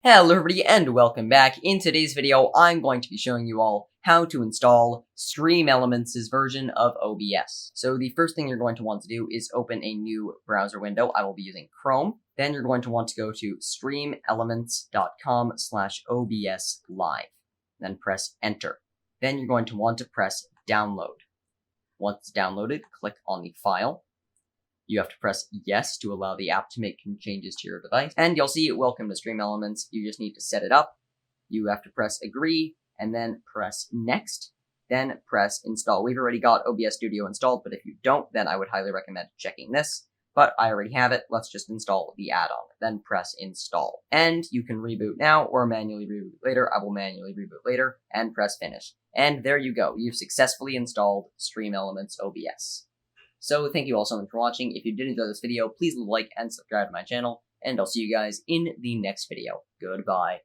Hello everybody and welcome back. In today's video, I'm going to be showing you all how to install Streamelements' version of OBS. So the first thing you're going to want to do is open a new browser window. I will be using Chrome. Then you're going to want to go to streamelements.com/OBS.Live. Then press enter. Then you're going to want to press download. Once it's downloaded, click on the file. You have to press yes to allow the app to make changes to your device. And you'll see welcome to Streamelements. You just need to set it up. You have to press agree and then press next. Then press install. We've already got OBS Studio installed, but if you don't, then I would highly recommend checking this. But I already have it. Let's just install the add-on. Then press install. And you can reboot now or manually reboot later. I will manually reboot later and press finish. And there you go. You've successfully installed Streamelements OBS. So thank you all so much for watching. If you did enjoy this video, please leave a like and subscribe to my channel, and I'll see you guys in the next video. Goodbye.